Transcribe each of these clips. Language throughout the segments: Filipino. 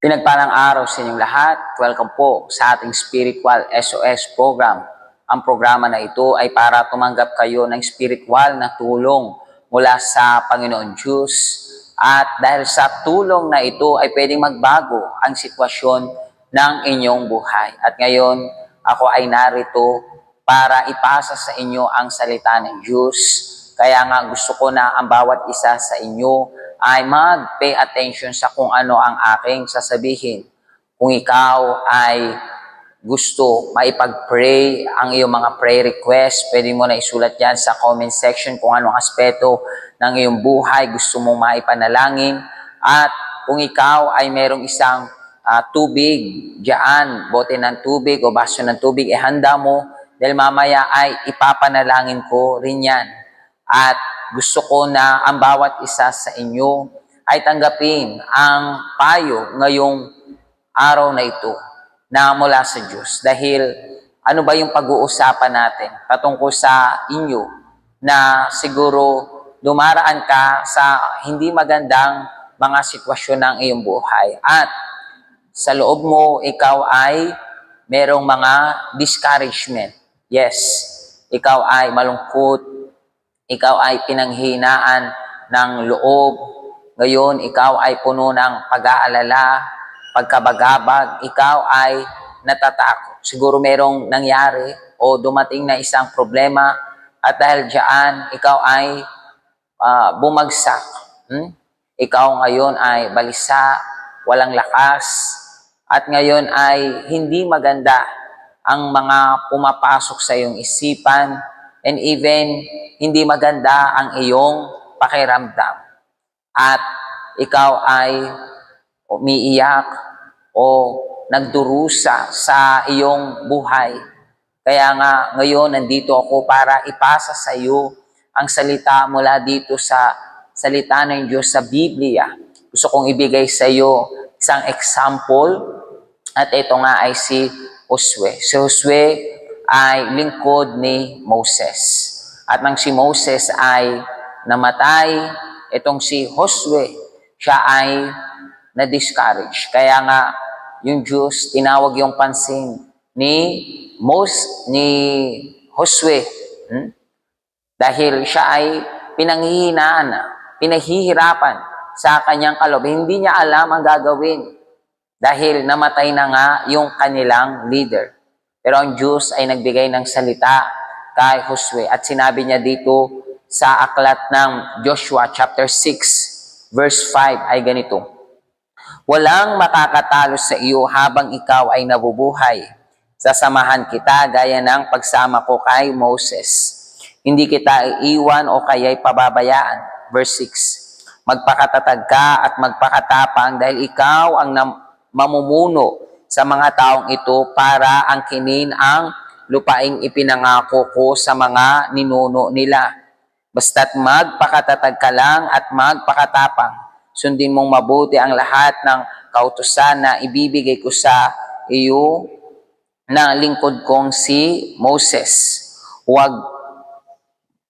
Pinagpalang araw sa inyong lahat. Welcome po sa ating Spiritual SOS program. Ang programa na ito ay para tumanggap kayo ng spiritual na tulong mula sa Panginoon Diyos. At dahil sa tulong na ito ay pwedeng magbago ang sitwasyon ng inyong buhay. At ngayon, ako ay narito para ipasa sa inyo ang salita ng Diyos. Kaya nga gusto ko na ang bawat isa sa inyo ay mag-pay attention sa kung ano ang aking sasabihin. Kung ikaw ay gusto maipag-pray ang iyong mga prayer request, pwede mo na isulat yan sa comment section kung anong aspeto ng iyong buhay gusto mong maipanalangin. At kung ikaw ay merong isang tubig dyan, bote ng tubig o baso ng tubig, handa mo dahil mamaya ay ipapanalangin ko rin yan. At gusto ko na ang bawat isa sa inyo ay tanggapin ang payo ngayong araw na ito na mula sa Diyos. Dahil ano ba yung pag-uusapan natin patungkol sa inyo na siguro dumaraan ka sa hindi magandang mga sitwasyon ng iyong buhay. At sa loob mo, ikaw ay merong mga discouragement. Yes, ikaw ay malungkot, ikaw ay pinanghihinaan ng loob. Ngayon, ikaw ay puno ng pag-aalala, pagkabagabag. Ikaw ay natatakot. Siguro merong nangyari o dumating na isang problema at dahil diyan, ikaw ay bumagsak. Ikaw ngayon ay balisa, walang lakas, at ngayon ay hindi maganda ang mga pumapasok sa iyong isipan, and even hindi maganda ang iyong pakiramdam. At ikaw ay umiiyak o nagdurusa sa iyong buhay. Kaya nga ngayon nandito ako para ipasa sa iyo ang salita mula dito sa salita ng Diyos sa Biblia. Gusto kong ibigay sa iyo isang example, at ito nga ay si Josue. Si Josue ay lingkod ni Moses. At nang si Moses ay namatay, itong si Josue, siya ay na-discourage. Kaya nga, yung Diyos, tinawag yung pansin ni Josue. Dahil siya ay pinanghihinaan, pinahihirapan sa kanyang kaloob. Hindi niya alam ang gagawin. Dahil namatay na nga yung kanilang leader. Pero ang Diyos ay nagbigay ng salita kay Josue. At sinabi niya dito sa aklat ng Joshua chapter 6 verse 5 ay ganito: "Walang makakatalo sa iyo habang ikaw ay nabubuhay. Sasamahan kita gaya ng pagsama ko kay Moses. Hindi kita iiwan o kaya'y pababayaan." Verse 6, "Magpakatatag ka at magpakatapang dahil ikaw ang mamumuno sa mga taong ito para angkinin ang lupaing ipinangako ko sa mga ninuno nila. Basta't magpakatatag ka lang at magpakatapang. Sundin mong mabuti ang lahat ng kautusan na ibibigay ko sa iyo na lingkod kong si Moses. Huwag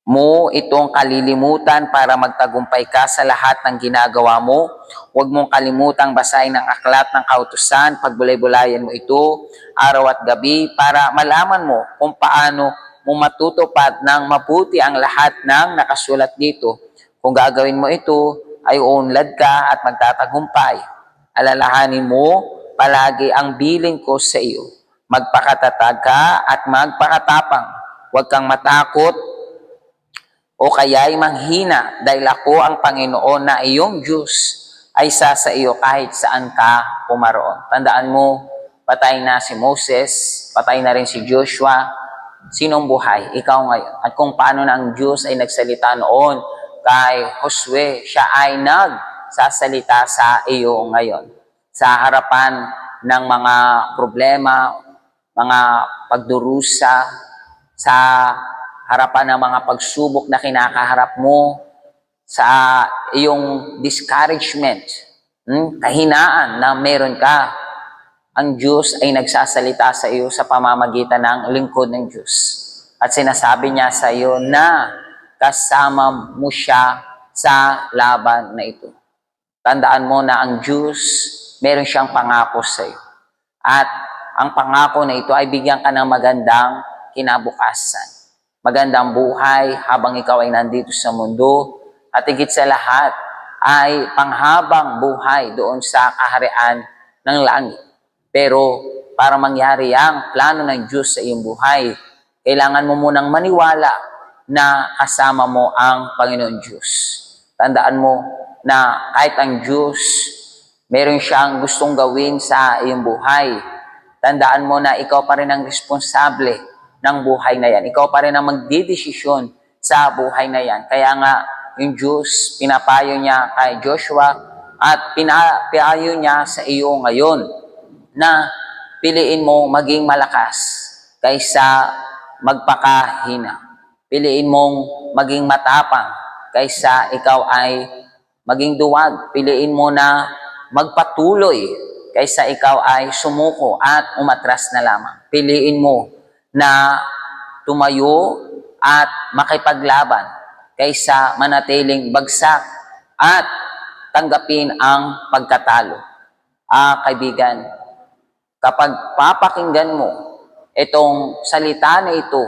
mo itong kalilimutan para magtagumpay ka sa lahat ng ginagawa mo. Huwag mong kalimutang basahin ang aklat ng kautusan, pagbulay-bulayan mo ito araw at gabi para malaman mo kung paano mo matutupad ng mabuti ang lahat ng nakasulat dito. Kung gagawin mo ito, ay uunlad ka at magtatagumpay. Alalahanin mo palagi ang bilin ko sa iyo. Magpakatatag ka at magpakatapang. Huwag kang matakot o kaya'y manghina dahil ako ang Panginoon na iyong Diyos ay sa iyo kahit saan ka pumaroon." Tandaan mo, patay na si Moses, patay na rin si Joshua. Sinong buhay? Ikaw ngayon. At kung paano na ang Diyos ay nagsalita noon kay Josue, siya ay nagsasalita sa iyo ngayon. Sa harapan ng mga problema, mga pagdurusa, sa harapan ng mga pagsubok na kinakaharap mo, sa iyong discouragement, kahinaan na meron ka, ang Diyos ay nagsasalita sa iyo sa pamamagitan ng lingkod ng Diyos. At sinasabi niya sa iyo na kasama mo siya sa laban na ito. Tandaan mo na ang Diyos meron siyang pangako sa iyo. At ang pangako na ito ay bigyan ka ng magandang kinabukasan. Magandang buhay habang ikaw ay nandito sa mundo. At higit sa lahat ay panghabang buhay doon sa kaharian ng langit. Pero para mangyari ang plano ng Diyos sa iyong buhay, kailangan mo munang maniwala na kasama mo ang Panginoon Diyos. Tandaan mo na kahit ang Diyos, meron siyang gustong gawin sa iyong buhay. Tandaan mo na ikaw pa rin ang responsable ng buhay na yan. Ikaw pa rin ang magdidesisyon sa buhay na yan. Kaya nga, yung Diyos, pinapayo niya kay Joshua at pinapayo niya sa iyo ngayon na piliin mo maging malakas kaysa magpakahina. Piliin mong maging matapang kaysa ikaw ay maging duwag. Piliin mo na magpatuloy kaysa ikaw ay sumuko at umatras na lamang. Piliin mo na tumayo at makipaglaban kaysa manatiling bagsak at tanggapin ang pagkatalo. Kaibigan, kapag papakinggan mo itong salita na ito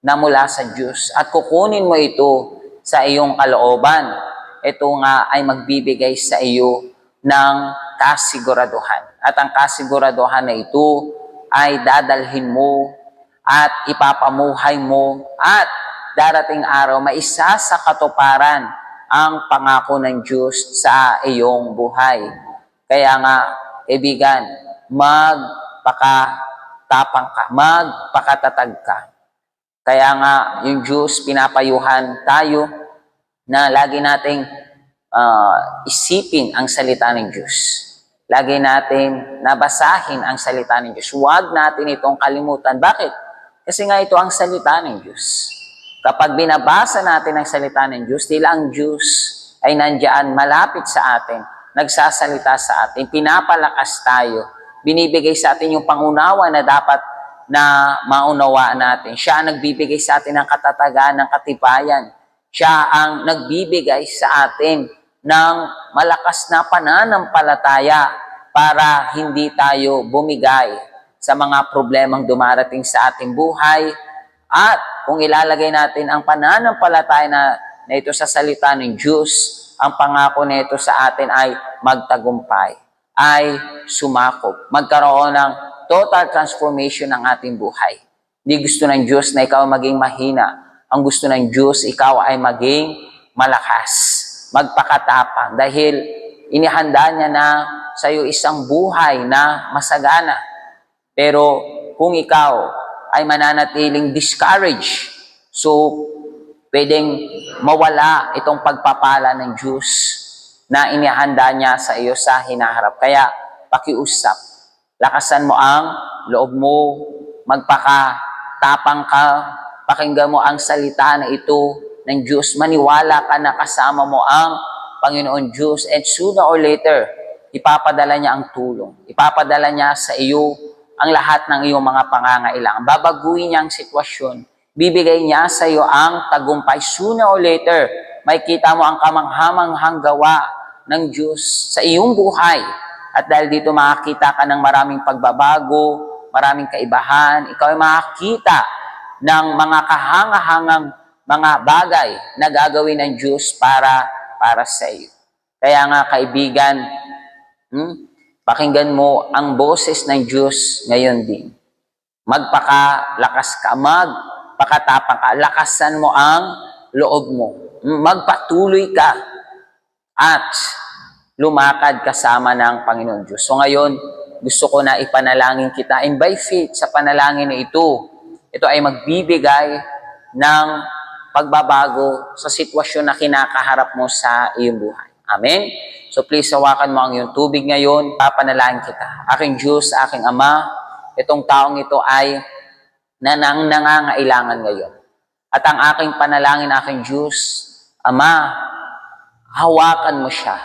na mula sa Diyos at kukunin mo ito sa iyong kalooban, ito nga ay magbibigay sa iyo ng kasiguraduhan. At ang kasiguraduhan na ito ay dadalhin mo at ipapamuhay mo at darating araw maisa sa katuparan ang pangako ng Diyos sa iyong buhay. Kaya nga, kaibigan, magpakatapang ka, magpakatatag ka. Kaya nga, yung Diyos, pinapayuhan tayo na lagi nating isipin ang salita ng Diyos. Lagi natin nabasahin ang salita ng Diyos. Huwag natin itong kalimutan. Bakit? Kasi nga ito ang salita ng Diyos. Kapag binabasa natin ang salita ng Diyos, tila ang Diyos ay nandiyan malapit sa atin, nagsasalita sa atin, pinapalakas tayo, binibigay sa atin yung pangunawa na dapat na maunawaan natin. Siya ang nagbibigay sa atin ng katatagan, ng katibayan. Siya ang nagbibigay sa atin ng malakas na pananampalataya para hindi tayo bumigay sa mga problemang dumarating sa ating buhay. At kung ilalagay natin ang pananampalataya na ito sa salita ng Diyos, ang pangako nito sa atin ay magtagumpay, ay sumakop, magkaroon ng total transformation ng ating buhay. Hindi gusto ng Diyos na ikaw maging mahina. Ang gusto ng Diyos, ikaw ay maging malakas, magpakatapang, dahil inihanda niya na sa iyo isang buhay na masagana. Pero kung ikaw ay mananatiling discouraged, so pwedeng mawala itong pagpapala ng Diyos na inihanda niya sa iyo sa hinaharap. Kaya pakiusap, lakasan mo ang loob mo, magpakatapang ka, pakinggan mo ang salita na ito ng Diyos, maniwala ka na kasama mo ang Panginoon Diyos, and sooner or later, ipapadala niya ang tulong. Ipapadala niya sa iyo ang lahat ng iyong mga pangangailangan. Babaguhin niya ang sitwasyon. Bibigay niya sa iyo ang tagumpay. Sooner or later, makikita mo ang kamanghamanghang gawa ng Diyos sa iyong buhay. At dahil dito makakita ka ng maraming pagbabago, maraming kaibahan, ikaw ay makakita ng mga kahangahangang mga bagay na gagawin ng Diyos para sa iyo. Kaya nga kaibigan, pakinggan mo ang boses ng Diyos ngayon din. Magpakalakas ka, magpakatapang ka, lakasan mo ang loob mo. Magpatuloy ka at lumakad kasama ng Panginoon Diyos. So ngayon, gusto ko na ipanalangin kita, and by faith sa panalangin na ito ay magbibigay ng pagbabago sa sitwasyon na kinakaharap mo sa iyong buhay. Amen? So please, hawakan mo ang iyong tubig ngayon. Papanalangin kita. Aking Diyos, aking Ama, itong taong ito ay nangangailangan ngayon. At ang aking panalangin, aking Diyos, Ama, hawakan mo siya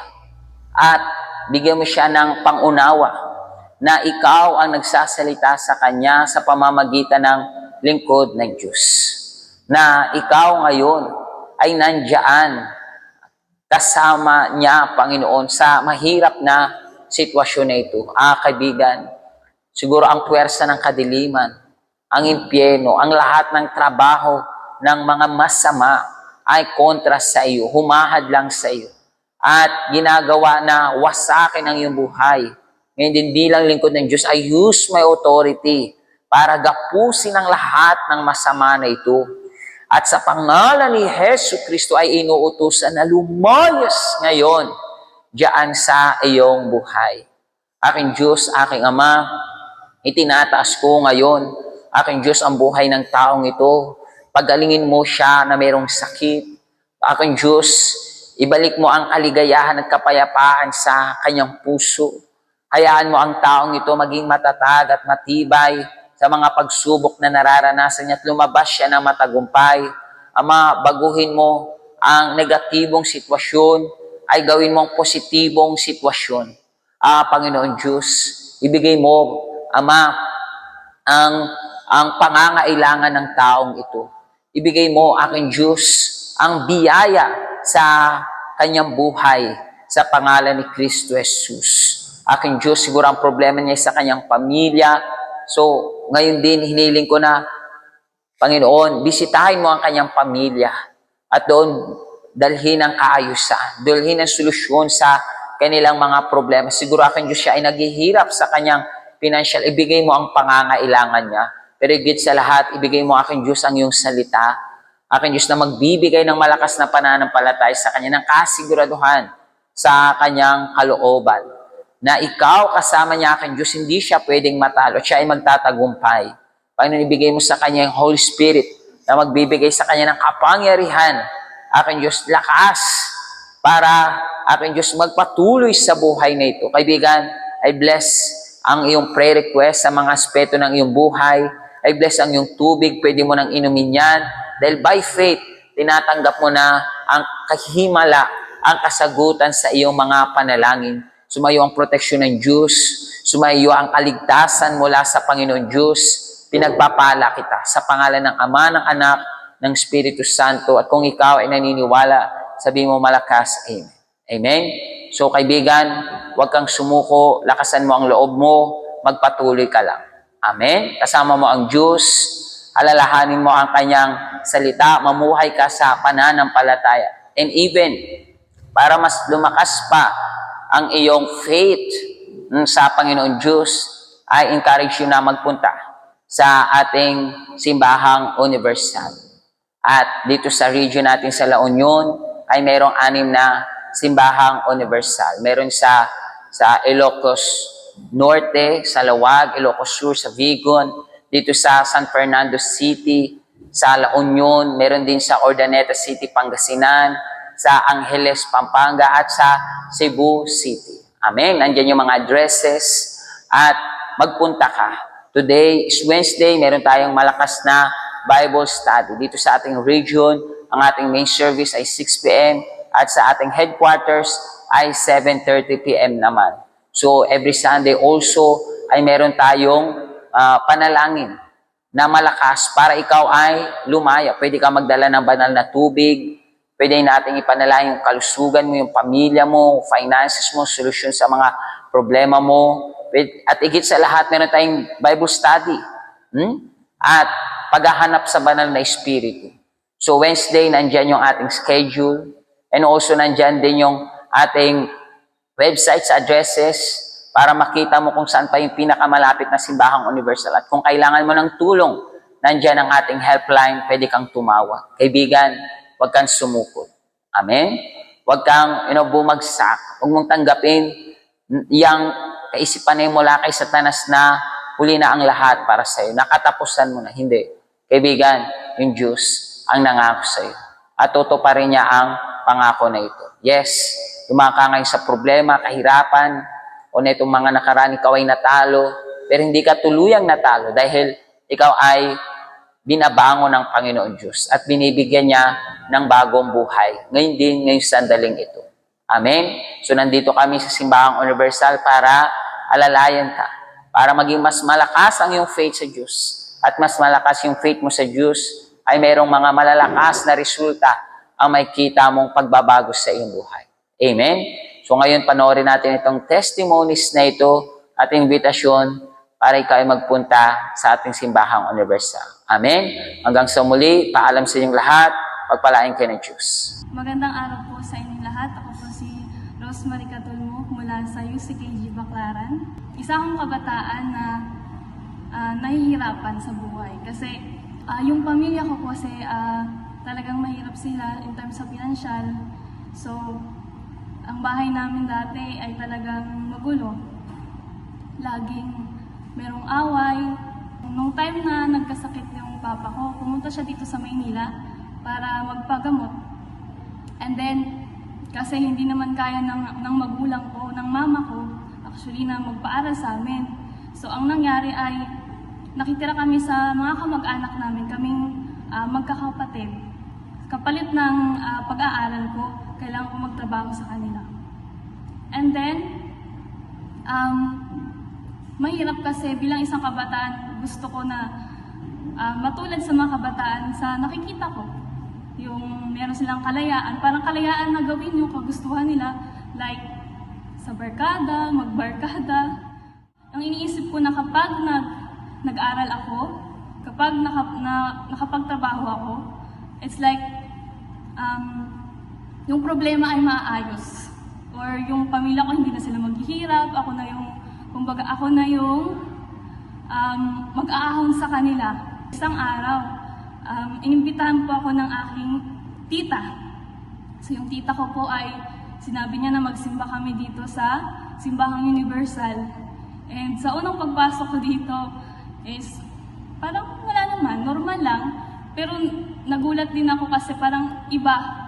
at bigyan mo siya ng pangunawa na ikaw ang nagsasalita sa kanya sa pamamagitan ng lingkod ng Diyos. Na ikaw ngayon ay nandiyan kasama niya, Panginoon, sa mahirap na sitwasyon na ito. Kaibigan, siguro ang puwersa ng kadiliman, ang impyerno, ang lahat ng trabaho ng mga masama ay kontra sa iyo, humahad lang sa iyo. At ginagawa na wasakin ang iyong buhay. Ngayon din bilang lingkod ng Diyos, I use my authority para gapusin ang lahat ng masama na ito. At sa pangalan ni Hesus Kristo ay inuutusan na lumayas ngayon diyan sa iyong buhay. Aking Diyos, aking Ama, itinataas ko ngayon, aking Diyos, ang buhay ng taong ito. Pagalingin mo siya na mayroong sakit. Aking Diyos, ibalik mo ang kaligayahan at kapayapaan sa kanyang puso. Hayaan mo ang taong ito maging matatag at matibay sa mga pagsubok na nararanasan niya at lumabas siya ng matagumpay. Ama, baguhin mo ang negatibong sitwasyon ay gawin mo ang positibong sitwasyon. Panginoon Diyos, ibigay mo, Ama, ang pangangailangan ng taong ito. Ibigay mo, aking Diyos, ang biyaya sa kanyang buhay sa pangalan ni Kristo Jesus. Aking Diyos, siguro ang problema niya sa kanyang pamilya. So, ngayon din, hiniling ko na, Panginoon, bisitahin mo ang kanyang pamilya at doon dalhin ang kaayusan, dalhin ang solusyon sa kanilang mga problema. Siguro aking Diyos, siya ay naghihirap sa kanyang financial. Ibigay mo ang pangangailangan niya. Pero higit sa lahat, ibigay mo aking Diyos ang iyong salita. Aking Diyos na magbibigay ng malakas na pananampalataya sa kanya, ng kasiguraduhan sa kanyang kalooban. Na ikaw kasama niya, aking Diyos, hindi siya pwedeng matalo. Siya ay magtatagumpay. Panginoon, ibigay mo sa kanya yung Holy Spirit na magbibigay sa kanya ng kapangyarihan. Aking Diyos, lakas para, aking Diyos, magpatuloy sa buhay na ito. Kaibigan, I bless ang iyong prayer request sa mga aspeto ng iyong buhay. I bless ang iyong tubig. Pwede mo nang inumin yan. Dahil by faith, tinatanggap mo na ang kahimala, ang kasagutan sa iyong mga panalangin. Sumayo ang proteksyon ng Diyos. Sumayo ang kaligtasan mula sa Panginoon Diyos. Pinagpapala kita sa pangalan ng Ama, ng Anak, ng Espiritu Santo. At kung ikaw ay naniniwala, sabihin mo malakas, Amen. Amen? So kaibigan, huwag kang sumuko, lakasan mo ang loob mo, magpatuloy ka lang. Amen? Kasama mo ang Diyos, alalahanin mo ang kanyang salita, mamuhay ka sa pananampalataya. And even, para mas lumakas pa ang iyong faith sa Panginoon Diyos, I encourage you na magpunta sa ating simbahang universal. At dito sa region natin sa La Union, ay mayroong 6 na simbahang universal. Meron sa Ilocos Norte, sa Lawag, Ilocos Sur, sa Vigon, dito sa San Fernando City, sa La Union, meron din sa Urdaneta City, Pangasinan, sa Angeles, Pampanga, at sa Cebu City. Amen. Nandiyan yung mga addresses at magpunta ka. Today is Wednesday, meron tayong malakas na Bible study. Dito sa ating region, ang ating main service ay 6 p.m. at sa ating headquarters ay 7:30 p.m. naman. So every Sunday also ay meron tayong panalangin na malakas para ikaw ay lumaya. Pwede ka magdala ng banal na tubig. Pwede nating ipanalangin yung kalusugan mo, yung pamilya mo, finances mo, solusyon sa mga problema mo. At higit sa lahat, meron tayong Bible study. At paghahanap sa banal na espiritu. So Wednesday, nandyan yung ating schedule. And also nandyan din yung ating websites, addresses, para makita mo kung saan pa yung pinakamalapit na simbahang universal. At kung kailangan mo ng tulong, nandyan ang ating helpline, pwede kang tumawag. Kaibigan, huwag kang sumukot. Amen? Huwag kang bumagsak. Huwag mong tanggapin yung kaisipan na mula kay Satanas na huli na ang lahat para sa'yo. Nakatapusan mo na. Hindi. Kaibigan, yung Diyos ang nangako sa'yo. At tutuparin niya ang pangako na ito. Yes, dumaka ngayon sa problema, kahirapan, o na itong mga nakaraan, ikaw ay natalo, pero hindi ka tuluyang natalo dahil ikaw ay binabango ng Panginoon Diyos at binibigyan niya ng bagong buhay. Ngayon din, ngayong sandaling ito. Amen? So nandito kami sa Simbahang Universal para alalayan ka, para maging mas malakas ang iyong faith sa Diyos. At mas malakas yung faith mo sa Diyos, ay mayroong mga malalakas na resulta ang makikita mong pagbabago sa iyong buhay. Amen? So ngayon, panoorin natin itong testimonies na ito at invitasyon para ikaw ay magpunta sa ating simbahang universal. Amen? Hanggang sa muli, paalam sa inyong lahat, pagpalain kayo ng Diyos. Magandang araw po sa inyong lahat. Ako po si Rosemary Catulmo mula sa UCKG Baclaran. Isa akong kabataan na nahihirapan sa buhay kasi yung pamilya ko kasi talagang mahirap sila in terms of financial. So, ang bahay namin dati ay talagang magulo. Laging merong away. Nung time na nagkasakit yung papa ko, pumunta siya dito sa Maynila para magpagamot. And then, kasi hindi naman kaya ng magulang ko, ng mama ko, actually na magpaaral sa amin. So, ang nangyari ay nakitira kami sa mga kamag-anak namin, kaming magkakapatid. Kapalit ng pag-aaral ko, kailangan ko magtrabaho sa kanila. And then, mahirap kasi bilang isang kabataan, gusto ko na matulad sa mga kabataan sa nakikita ko. Yung meron silang kalayaan, parang kalayaan na gawin yung kagustuhan nila, like sa barkada, magbarkada. Ang iniisip ko na kapag nag-aral ako, kapag nakapagtrabaho ako, it's like yung problema ay maayos. Or yung pamilya ko hindi na sila maghihirap, ako na yung mag-aahon sa kanila. Isang araw, inimbitahan po ako ng aking tita. So yung tita ko po ay sinabi niya na magsimba kami dito sa Simbahang Universal. And sa unang pagpasok ko dito is parang wala naman, normal lang. Pero nagulat din ako kasi parang iba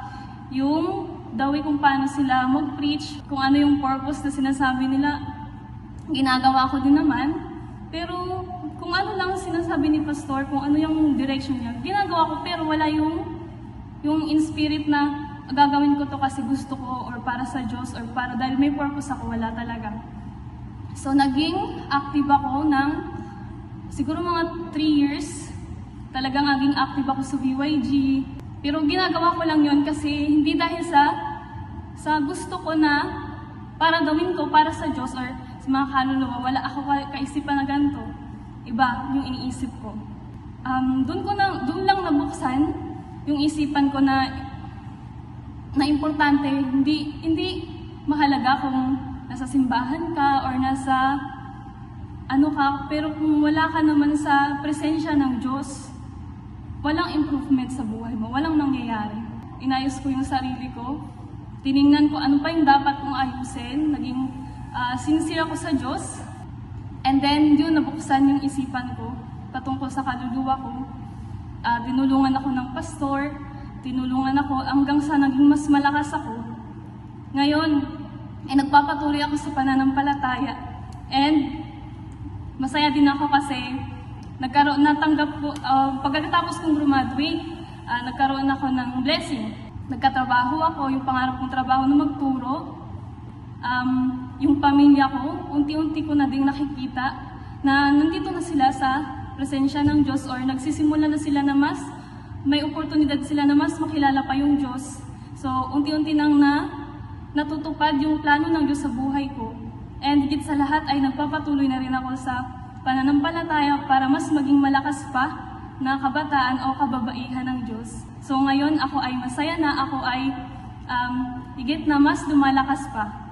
yung the way kung paano sila mag-preach, kung ano yung purpose na sinasabi nila, ginagawa ko din naman. Pero kung ano lang sinasabi ni pastor, kung ano yung direction niya, ginagawa ko pero wala yung in spirit na gagawin ko to kasi gusto ko or para sa Diyos or para dahil may purpose ako, wala talaga. So naging active ako ng siguro mga 3 years. Talagang naging active ako sa BYG. Pero ginagawa ko lang yon kasi hindi dahil sa gusto ko na para gawin ko para sa Diyos or sa mga kaluluwa. Wala ako kaisipan na ganito. Iba yung iniisip ko. Doon lang nabuksan yung isipan ko na importante, hindi mahalaga kung nasa simbahan ka or nasa ano ka, pero kung wala ka naman sa presensya ng Diyos, walang improvement sa buhay mo, walang nangyayari. Inayos ko yung sarili ko, tiningnan ko ano pa yung dapat kong ayusin, naging sincere ako sa Diyos, and then yun, nabuksan yung isipan ko patungkol sa kaluluwa ko. Tinulungan ako ng pastor, tinulungan ako hanggang sa naging mas malakas ako. Ngayon, nagpapatuloy ako sa pananampalataya, and masaya din ako kasi natanggap ko, pagkatapos kong graduate, nagkaroon ako ng blessing. Nagkatrabaho ako, yung pangarap kong trabaho na magturo. Yung pamilya ko, unti-unti ko na din nakikita na nandito na sila sa presensya ng Diyos or nagsisimula na sila na mas, may oportunidad sila na mas makilala pa yung Diyos. So, unti-unti nang natutupad yung plano ng Diyos sa buhay ko. And higit sa lahat ay nagpapatuloy na rin ako sa pananampalataya para mas maging malakas pa na kabataan o kababaihan ng Diyos. So ngayon ako ay masaya na, ako ay higit na mas lumalakas pa.